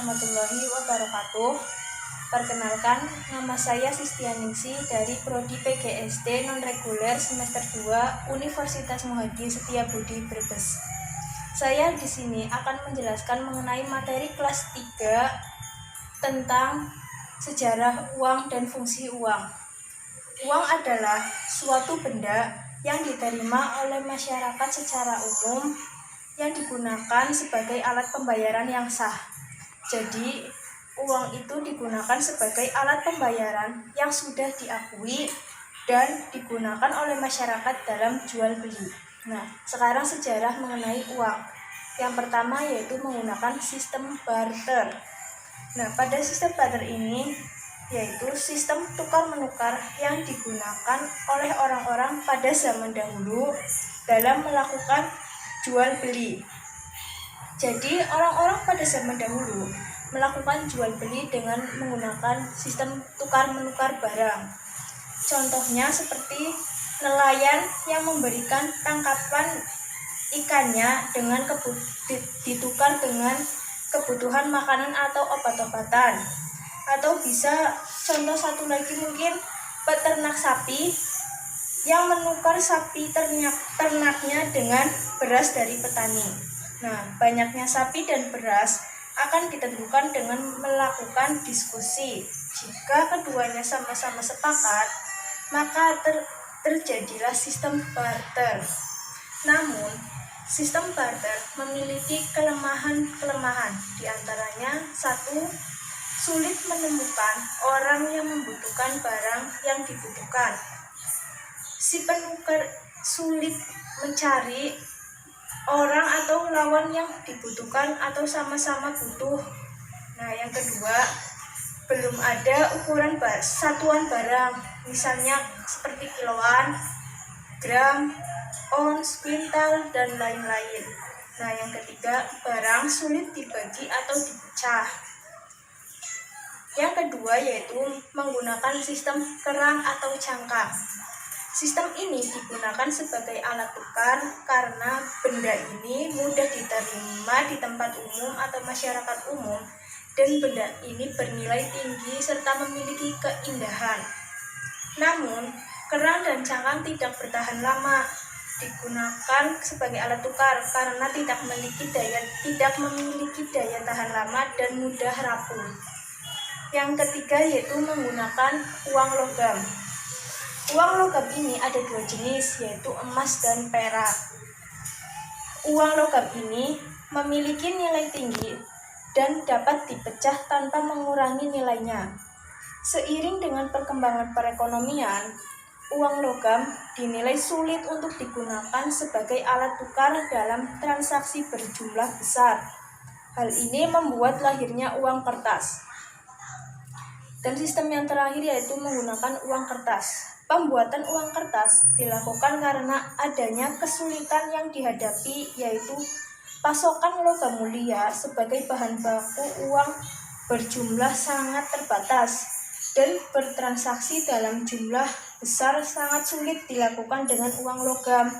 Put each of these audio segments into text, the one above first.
warahmatullahi wabarakatuh. Perkenalkan, nama saya Sistianingsi dari Prodi PGSD Non-Reguler Semester 2 Universitas Muhadi Setiabudi Brebes. Saya di sini akan menjelaskan mengenai materi kelas 3 tentang sejarah uang dan fungsi uang. Uang adalah suatu benda yang diterima oleh masyarakat secara umum yang digunakan sebagai alat pembayaran yang sah. Jadi, uang itu digunakan sebagai alat pembayaran yang sudah diakui dan digunakan oleh masyarakat dalam jual beli. Nah, sekarang sejarah mengenai uang. Yang pertama yaitu menggunakan sistem barter. Nah, pada sistem barter ini yaitu sistem tukar-menukar yang digunakan oleh orang-orang pada zaman dahulu dalam melakukan jual beli. Jadi orang-orang pada zaman dahulu melakukan jual beli dengan menggunakan sistem tukar-menukar barang. Contohnya seperti nelayan yang memberikan tangkapan ikannya dengan ditukar dengan kebutuhan makanan atau obat-obatan. Atau bisa contoh satu lagi mungkin peternak sapi yang menukar sapi ternaknya dengan beras dari petani. Nah, banyaknya sapi dan beras akan ditentukan dengan melakukan diskusi. Jika keduanya sama-sama sepakat, maka terjadilah sistem barter. Namun, sistem barter memiliki kelemahan-kelemahan, diantaranya satu, sulit menemukan orang yang membutuhkan barang yang dibutuhkan. Si penukar sulit mencari orang atau lawan yang dibutuhkan atau sama-sama butuh. Nah, yang kedua, belum ada ukuran satuan barang, misalnya seperti kiloan, gram, ons, kuintal, dan lain-lain. Nah, yang ketiga, barang sulit dibagi atau dipecah. Yang kedua yaitu menggunakan sistem kerang atau cangkang. Sistem ini digunakan sebagai alat tukar karena benda ini mudah diterima di tempat umum atau masyarakat umum dan benda ini bernilai tinggi serta memiliki keindahan. Namun, kerang dan cangkang tidak bertahan lama digunakan sebagai alat tukar karena tidak memiliki daya tahan lama dan mudah rapuh. Yang ketiga yaitu menggunakan uang logam. Uang logam ini ada dua jenis, yaitu emas dan perak. Uang logam ini memiliki nilai tinggi dan dapat dipecah tanpa mengurangi nilainya. Seiring dengan perkembangan perekonomian, uang logam dinilai sulit untuk digunakan sebagai alat tukar dalam transaksi berjumlah besar. Hal ini membuat lahirnya uang kertas. Dan sistem yang terakhir yaitu menggunakan uang kertas. Pembuatan uang kertas dilakukan karena adanya kesulitan yang dihadapi yaitu pasokan logam mulia sebagai bahan baku uang berjumlah sangat terbatas dan bertransaksi dalam jumlah besar sangat sulit dilakukan dengan uang logam.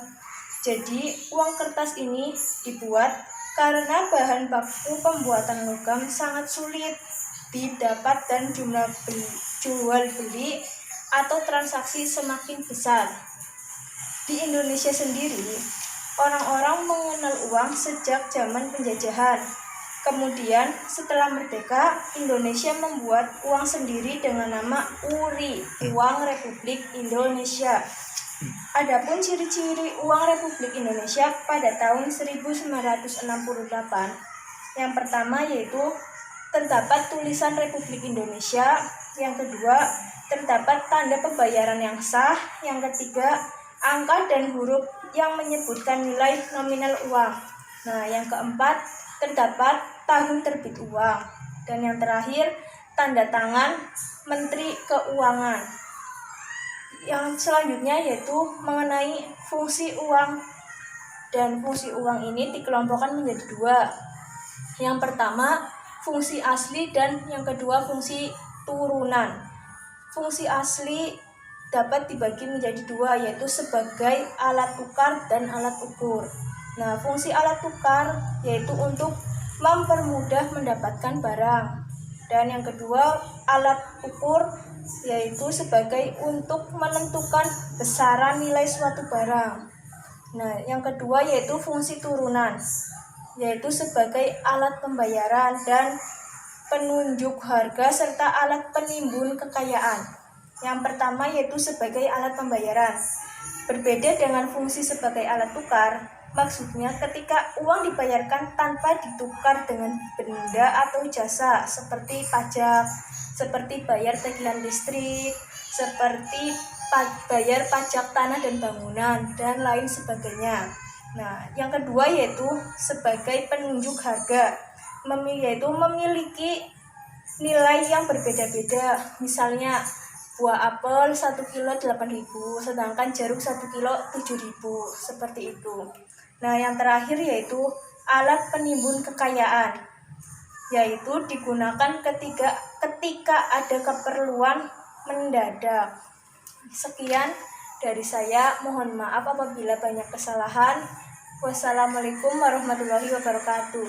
Jadi uang kertas ini dibuat karena bahan baku pembuatan logam sangat sulit didapat dan jumlah jual beli atau transaksi semakin besar. Di Indonesia sendiri, orang-orang mengenal uang sejak zaman penjajahan. Kemudian setelah merdeka, Indonesia membuat uang sendiri dengan nama URI, Uang Republik Indonesia. Adapun ciri-ciri uang Republik Indonesia pada tahun 1968, yang pertama yaitu terdapat tulisan Republik Indonesia, yang kedua terdapat tanda pembayaran yang sah, yang ketiga angka dan huruf yang menyebutkan nilai nominal uang. Nah, yang keempat terdapat tahun terbit uang, dan yang terakhir tanda tangan Menteri Keuangan. Yang selanjutnya yaitu mengenai fungsi uang, dan fungsi uang ini dikelompokkan menjadi dua. Yang pertama fungsi asli dan yang kedua fungsi turunan. Fungsi asli dapat dibagi menjadi dua, yaitu sebagai alat tukar dan alat ukur. Nah, fungsi alat tukar yaitu untuk mempermudah mendapatkan barang. Dan yang kedua, alat ukur, yaitu sebagai untuk menentukan besaran nilai suatu barang. Nah, yang kedua yaitu fungsi turunan, yaitu sebagai alat pembayaran dan penunjuk harga serta alat penimbun kekayaan. Yang pertama yaitu sebagai alat pembayaran. Berbeda dengan fungsi sebagai alat tukar, maksudnya ketika uang dibayarkan tanpa ditukar dengan benda atau jasa seperti pajak, seperti bayar tagihan listrik, seperti bayar pajak tanah dan bangunan, dan lain sebagainya. Nah, yang kedua yaitu sebagai penunjuk harga, yaitu memiliki nilai yang berbeda-beda. Misalnya buah apel 1 kilo 8.000, sedangkan jeruk 1 kilo 7.000, seperti itu. Nah, yang terakhir yaitu alat penimbun kekayaan, yaitu digunakan ketika ada keperluan mendadak. Sekian dari saya, mohon maaf apabila banyak kesalahan. Wassalamualaikum warahmatullahi wabarakatuh.